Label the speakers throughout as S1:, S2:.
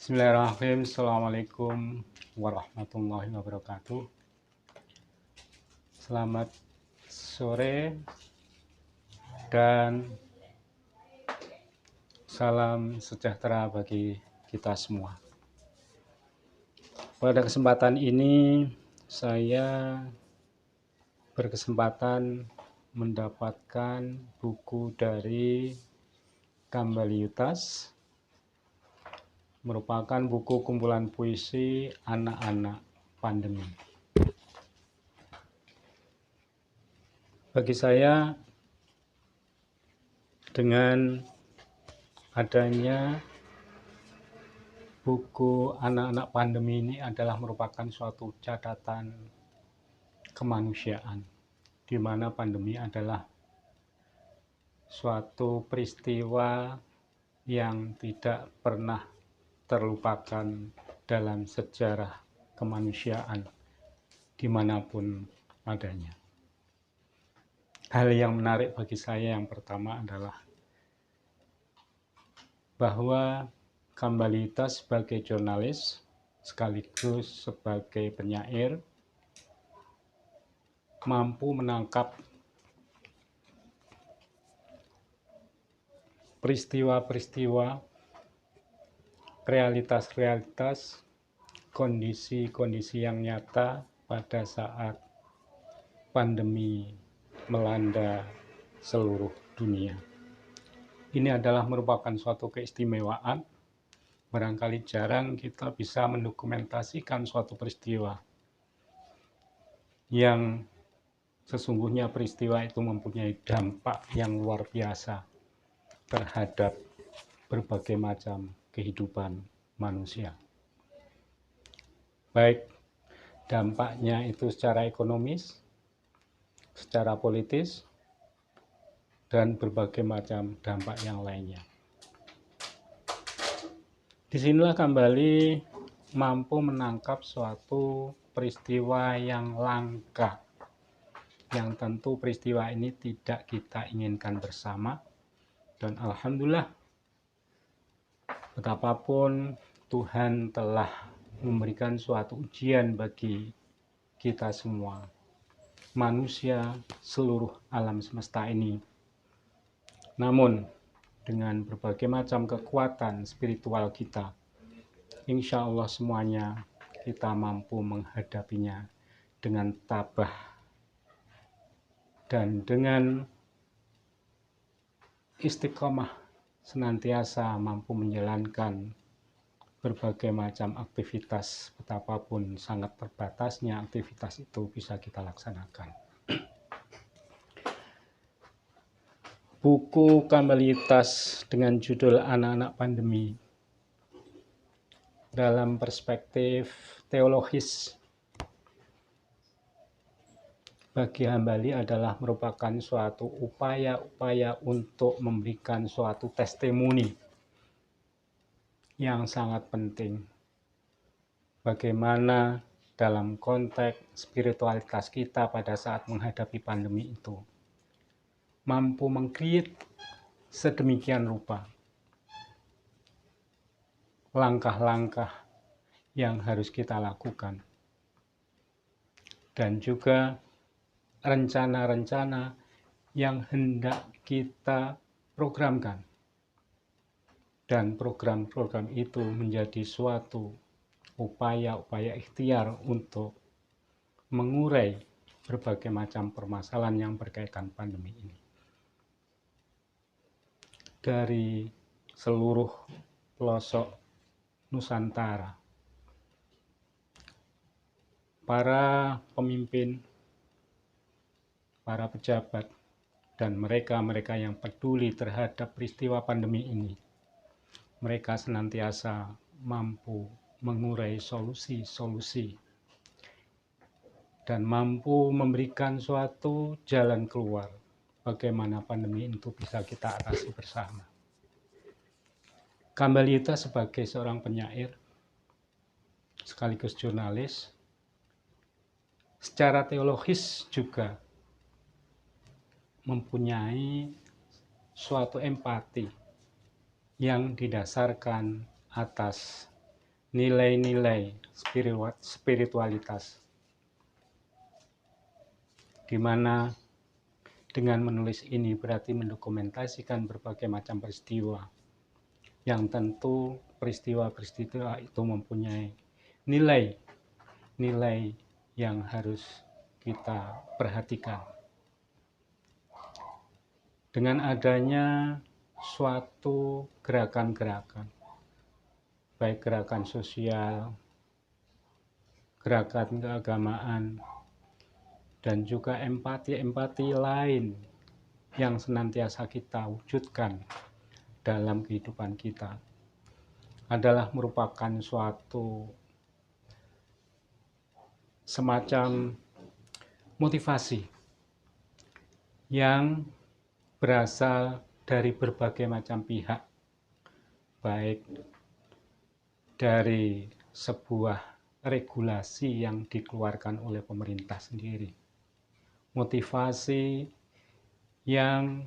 S1: Bismillahirrahmanirrahim. Assalamualaikum warahmatullahi wabarakatuh. Selamat sore dan salam sejahtera bagi kita semua. Pada kesempatan ini saya berkesempatan mendapatkan buku dari Kambaliutas, merupakan buku kumpulan puisi anak-anak pandemi. Bagi saya, dengan adanya buku anak-anak pandemi ini adalah merupakan suatu catatan kemanusiaan, di mana pandemi adalah suatu peristiwa yang tidak pernah terlupakan dalam sejarah kemanusiaan dimanapun adanya. Hal yang menarik bagi saya yang pertama adalah bahwa Kambaliutas sebagai jurnalis sekaligus sebagai penyair mampu menangkap peristiwa-peristiwa, realitas-realitas, kondisi-kondisi yang nyata pada saat pandemi melanda seluruh dunia. Ini adalah merupakan suatu keistimewaan. Barangkali jarang kita bisa mendokumentasikan suatu peristiwa yang sesungguhnya peristiwa itu mempunyai dampak yang luar biasa terhadap berbagai macam kehidupan manusia. Baik dampaknya itu secara ekonomis, secara politis, dan berbagai macam dampak yang lainnya. Disinilah kembali mampu menangkap suatu peristiwa yang langka, yang tentu peristiwa ini tidak kita inginkan bersama, dan alhamdulillah betapapun Tuhan telah memberikan suatu ujian bagi kita semua, manusia seluruh alam semesta ini. Namun dengan berbagai macam kekuatan spiritual kita, insya Allah semuanya kita mampu menghadapinya dengan tabah dan dengan istiqomah, senantiasa mampu menjalankan berbagai macam aktivitas, betapapun sangat terbatasnya aktivitas itu bisa kita laksanakan. Buku Kambaliutas dengan judul Anak-anak Pandemi dalam perspektif teologis bagi Hambali adalah merupakan suatu upaya-upaya untuk memberikan suatu testimoni yang sangat penting. Bagaimana dalam konteks spiritualitas kita pada saat menghadapi pandemi itu mampu meng-create sedemikian rupa langkah-langkah yang harus kita lakukan, dan juga rencana-rencana yang hendak kita programkan, dan program-program itu menjadi suatu upaya-upaya ikhtiar untuk mengurai berbagai macam permasalahan yang berkaitan pandemi ini. Dari seluruh pelosok Nusantara, para pemimpin, para pejabat, dan mereka-mereka yang peduli terhadap peristiwa pandemi ini, mereka senantiasa mampu mengurai solusi-solusi dan mampu memberikan suatu jalan keluar bagaimana pandemi itu bisa kita atasi bersama. Kambaliutas sebagai seorang penyair sekaligus jurnalis, secara teologis juga mempunyai suatu empati yang didasarkan atas nilai-nilai spiritualitas, di mana dengan menulis ini berarti mendokumentasikan berbagai macam peristiwa, yang tentu peristiwa-peristiwa itu mempunyai nilai yang harus kita perhatikan. Dengan adanya suatu gerakan-gerakan, baik gerakan sosial, gerakan keagamaan, dan juga empati-empati lain yang senantiasa kita wujudkan dalam kehidupan kita, adalah merupakan suatu semacam motivasi yang berasal dari berbagai macam pihak, baik dari sebuah regulasi yang dikeluarkan oleh pemerintah sendiri, motivasi yang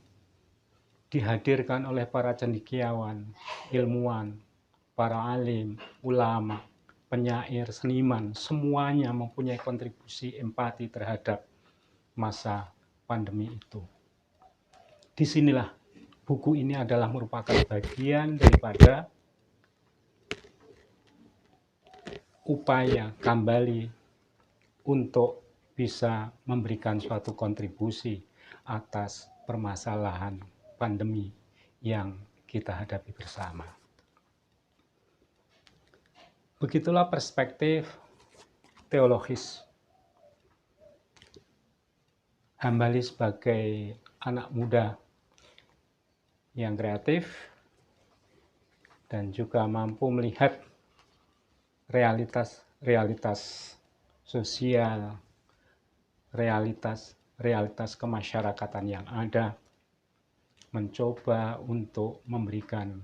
S1: dihadirkan oleh para cendekiawan, ilmuwan, para alim, ulama, penyair, seniman, semuanya mempunyai kontribusi empati terhadap masa pandemi itu. Disinilah buku ini adalah merupakan bagian daripada upaya kembali untuk bisa memberikan suatu kontribusi atas permasalahan pandemi yang kita hadapi bersama. Begitulah perspektif teologis Hambali sebagai anak muda yang kreatif dan juga mampu melihat realitas sosial, realitas kemasyarakatan yang ada, mencoba untuk memberikan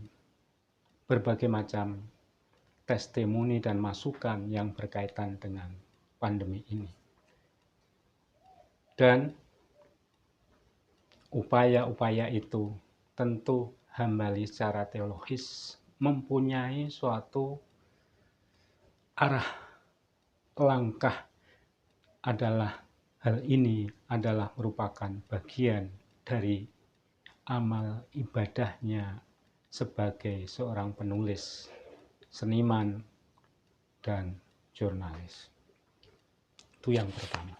S1: berbagai macam testimoni dan masukan yang berkaitan dengan pandemi ini. Dan upaya-upaya itu tentu Hambali secara teologis mempunyai suatu arah langkah, adalah hal ini adalah merupakan bagian dari amal ibadahnya sebagai seorang penulis, seniman, dan jurnalis. Itu yang pertama.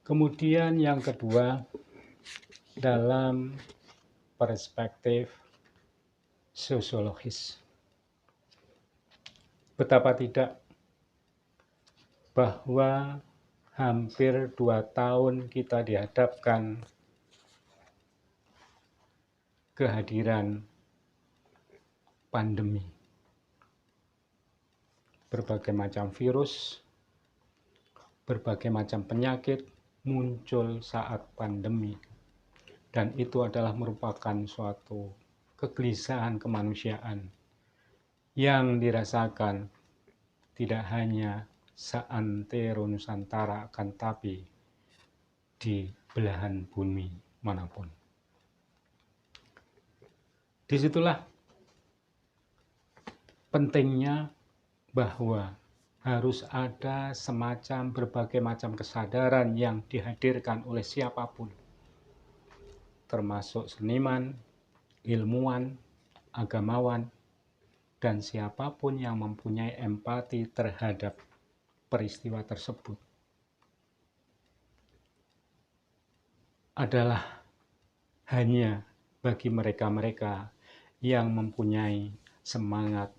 S1: Kemudian yang kedua, dalam perspektif sosiologis, betapa tidak bahwa hampir 2 tahun kita dihadapkan kehadiran pandemi. Berbagai macam virus, berbagai macam penyakit muncul saat pandemi. Dan itu adalah merupakan suatu kegelisahan kemanusiaan yang dirasakan tidak hanya seantero Nusantara, akan tapi di belahan bumi manapun. Disitulah pentingnya bahwa harus ada semacam berbagai macam kesadaran yang dihadirkan oleh siapapun, termasuk seniman, ilmuwan, agamawan, dan siapapun yang mempunyai empati terhadap peristiwa tersebut, adalah hanya bagi mereka-mereka yang mempunyai semangat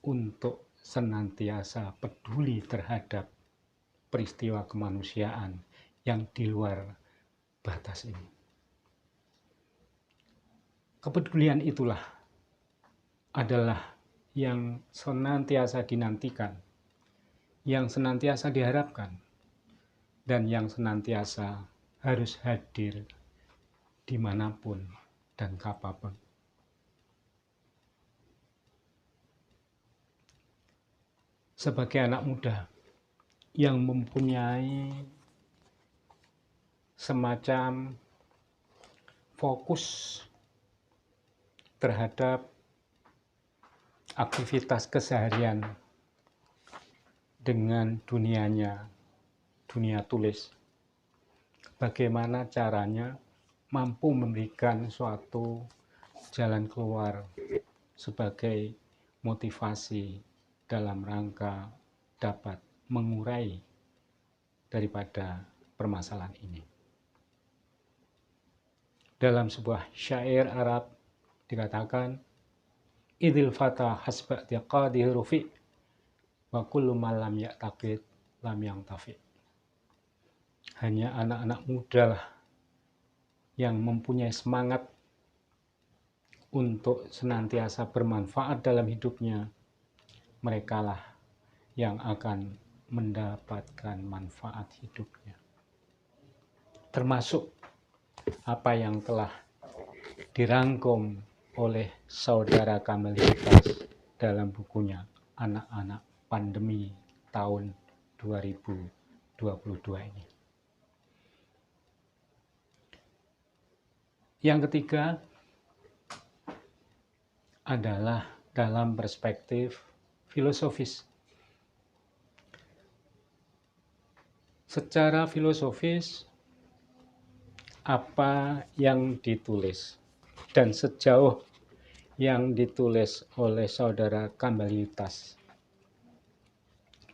S1: untuk senantiasa peduli terhadap peristiwa kemanusiaan yang di luar batas ini. Kepedulian itulah adalah yang senantiasa dinantikan, yang senantiasa diharapkan, dan yang senantiasa harus hadir dimanapun dan kapanpun. Sebagai anak muda yang mempunyai semacam fokus terhadap aktivitas keseharian dengan dunianya, dunia tulis. Bagaimana caranya mampu memberikan suatu jalan keluar sebagai motivasi dalam rangka dapat mengurai daripada permasalahan ini. Dalam sebuah syair Arab dikatakan, idil fata hasba tiqadihi rufi wa kullu ma lam ya'taqid lam yangtafi. Hanya anak-anak muda lah yang mempunyai semangat untuk senantiasa bermanfaat dalam hidupnya, merekalah yang akan mendapatkan manfaat hidupnya. Termasuk apa yang telah dirangkum oleh saudara Kamalitas dalam bukunya Anak-anak Pandemi tahun 2022 ini. Yang ketiga adalah dalam perspektif filosofis. Secara filosofis, apa yang ditulis dan sejauh yang ditulis oleh saudara Kamalitas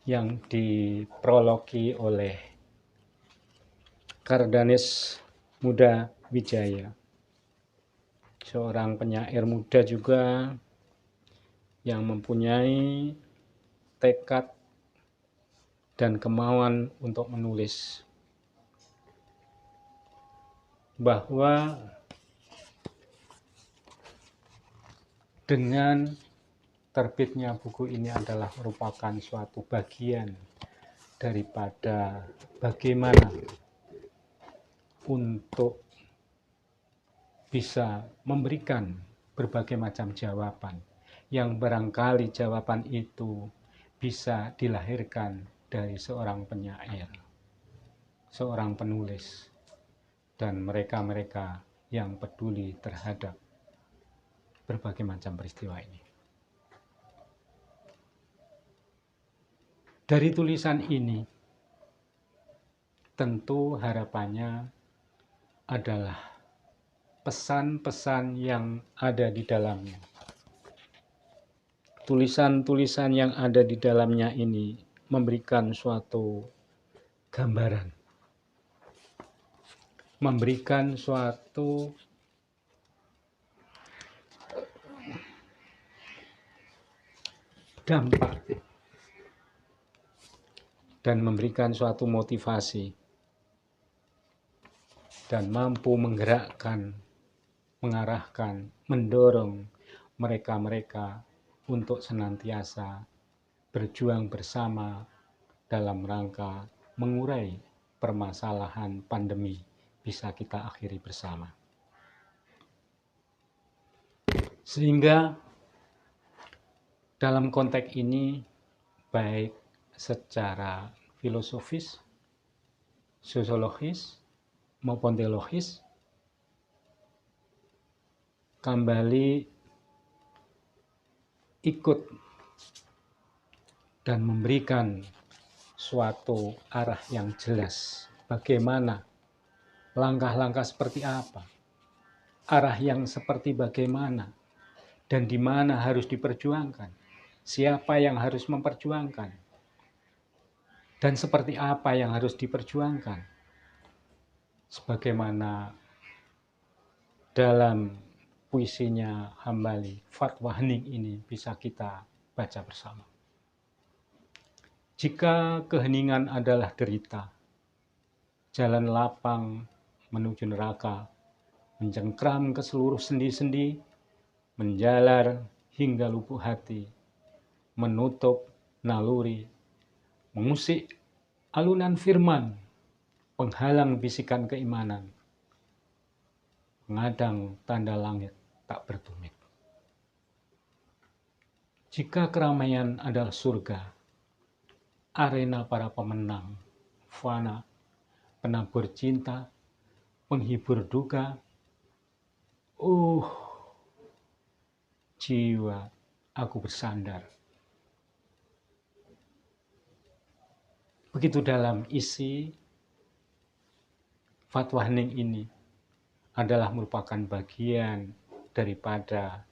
S1: yang diprologi oleh Kardanis Muda Wijaya, seorang penyair muda juga yang mempunyai tekad dan kemauan untuk menulis, bahwa dengan terbitnya buku ini adalah merupakan suatu bagian daripada bagaimana untuk bisa memberikan berbagai macam jawaban yang barangkali jawaban itu bisa dilahirkan dari seorang penyair, seorang penulis, dan mereka-mereka yang peduli terhadap berbagai macam peristiwa ini. Dari tulisan ini, tentu harapannya adalah pesan-pesan yang ada di dalamnya. Tulisan-tulisan yang ada di dalamnya ini memberikan suatu gambaran, memberikan suatu dampak, dan memberikan suatu motivasi, dan mampu menggerakkan, mengarahkan, mendorong mereka-mereka untuk senantiasa berjuang bersama dalam rangka mengurai permasalahan pandemi bisa kita akhiri bersama. Sehingga dalam konteks ini, baik secara filosofis, sosiologis, maupun teologis, kembali ikut dan memberikan suatu arah yang jelas. Bagaimana, langkah-langkah seperti apa, arah yang seperti bagaimana, dan di mana harus diperjuangkan, siapa yang harus memperjuangkan, dan seperti apa yang harus diperjuangkan. Sebagaimana dalam puisinya Hambali, Fatwa Hening ini bisa kita baca bersama. Jika keheningan adalah derita, jalan lapang menuju neraka, mencengkram ke seluruh sendi-sendi, menjalar hingga lubuk hati, menutup naluri, mengusik alunan firman, penghalang bisikan keimanan, mengadang tanda langit tak bertumit. Jika keramaian adalah surga, arena para pemenang, fana, penabur cinta, penghibur duka, jiwa aku bersandar. Begitu dalam isi fatwa hening ini adalah merupakan bagian daripada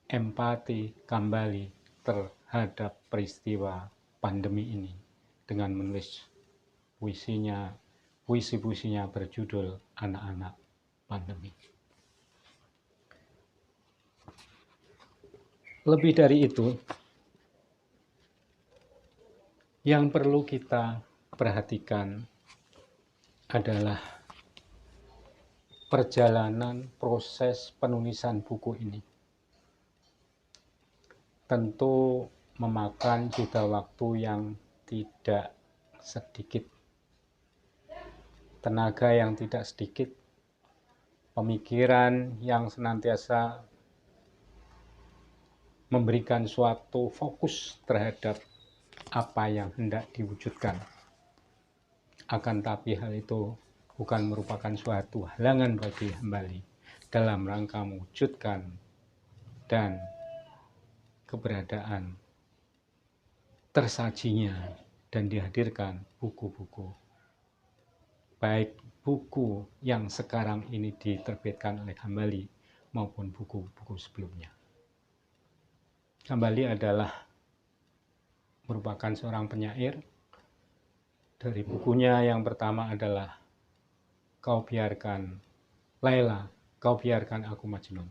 S1: empati kembali terhadap peristiwa pandemi ini dengan menulis puisi-puisinya berjudul Anak-anak Pandemi. Lebih dari itu, yang perlu kita perhatikan adalah perjalanan proses penulisan buku ini. Tentu memakan jeda waktu yang tidak sedikit, tenaga yang tidak sedikit, pemikiran yang senantiasa memberikan suatu fokus terhadap apa yang hendak diwujudkan. Akan tapi hal itu bukan merupakan suatu halangan bagi Hambali dalam rangka mewujudkan dan keberadaan tersajinya dan dihadirkan buku-buku, baik buku yang sekarang ini diterbitkan oleh Hambali maupun buku-buku sebelumnya. Hambali adalah merupakan seorang penyair. Dari bukunya yang pertama adalah Kau Biarkan Laila, Kau Biarkan Aku Majnun.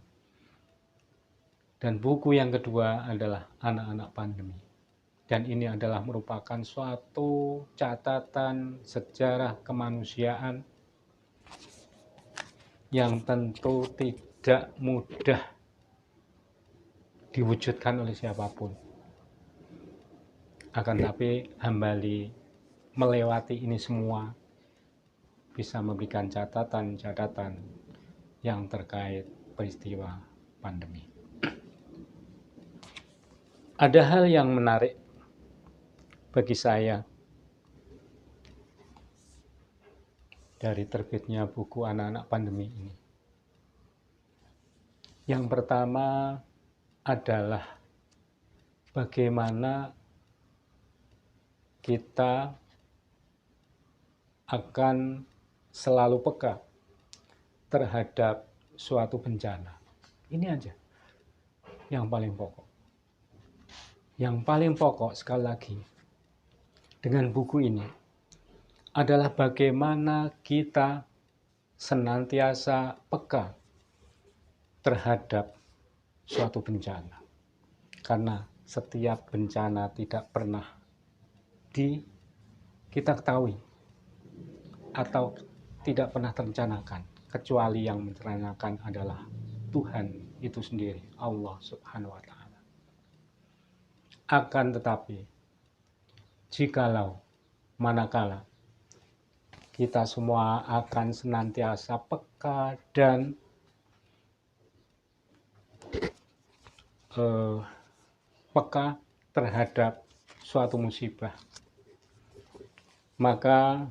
S1: Dan buku yang kedua adalah Anak-anak Pandemi. Dan ini adalah merupakan suatu catatan sejarah kemanusiaan yang tentu tidak mudah diwujudkan oleh siapapun. Akan tapi Hambali melewati ini semua, bisa memberikan catatan-catatan yang terkait peristiwa pandemi. Ada hal yang menarik bagi saya dari terbitnya buku Anak-anak Pandemi ini. Yang pertama adalah bagaimana kita akan selalu peka terhadap suatu bencana. Ini aja yang paling pokok. Yang paling pokok sekali lagi dengan buku ini adalah bagaimana kita senantiasa peka terhadap suatu bencana. Karena setiap bencana tidak pernah kita ketahui atau tidak pernah terencanakan, kecuali yang merencanakan adalah Tuhan itu sendiri, Allah Subhanahu wa Ta'ala. Akan tetapi, manakala kita semua akan senantiasa peka dan peka terhadap suatu musibah, maka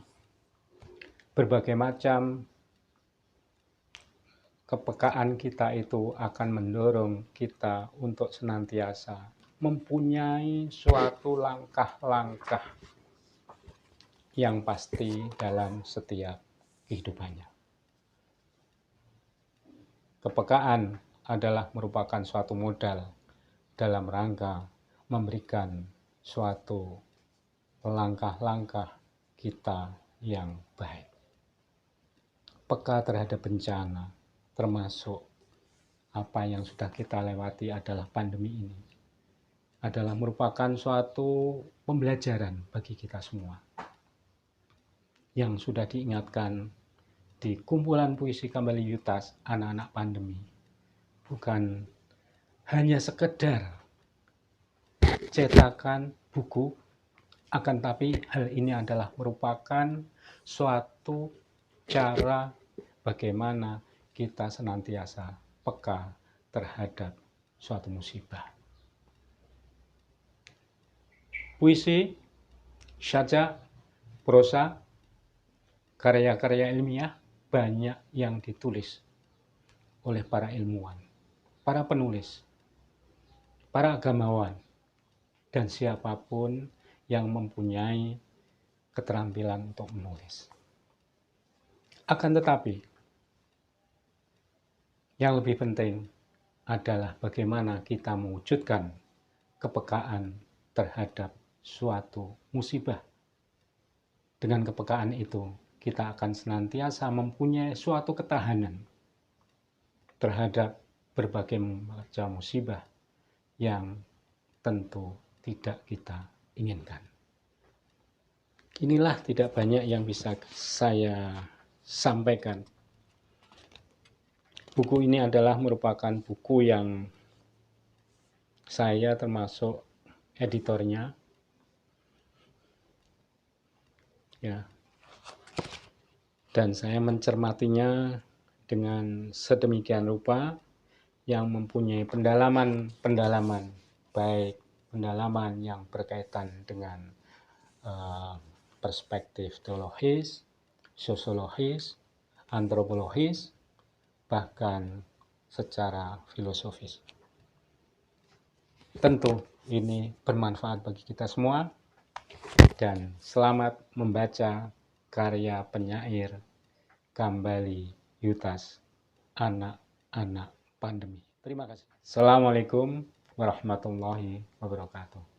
S1: berbagai macam kepekaan kita itu akan mendorong kita untuk senantiasa mempunyai suatu langkah-langkah yang pasti dalam setiap kehidupannya. Kepekaan adalah merupakan suatu modal dalam rangka memberikan suatu langkah-langkah kita yang baik. Peka terhadap bencana, termasuk apa yang sudah kita lewati adalah pandemi ini, adalah merupakan suatu pembelajaran bagi kita semua. Yang sudah diingatkan di kumpulan puisi Kambali Yutas, Anak-anak Pandemi, bukan hanya sekedar cetakan buku, akan tapi hal ini adalah merupakan suatu cara bagaimana kita senantiasa peka terhadap suatu musibah. Puisi, syajak, prosa, karya-karya ilmiah banyak yang ditulis oleh para ilmuwan, para penulis para agamawan, dan siapapun yang mempunyai keterampilan untuk menulis. Akan tetapi, yang lebih penting adalah bagaimana kita mewujudkan kepekaan terhadap suatu musibah. Dengan kepekaan itu, kita akan senantiasa mempunyai suatu ketahanan terhadap berbagai macam musibah yang tentu tidak kita inginkan. Inilah tidak banyak yang bisa saya sampaikan. Buku ini adalah merupakan buku yang saya termasuk editornya. Ya. Dan saya mencermatinya dengan sedemikian rupa yang mempunyai pendalaman baik pendalaman yang berkaitan dengan perspektif teologis, sosiologis, antropologis, bahkan secara filosofis. Tentu ini bermanfaat bagi kita semua, dan selamat membaca karya penyair Kambali Yutas, Anak-anak Pandemi. Terima kasih. Assalamualaikum warahmatullahi wabarakatuh.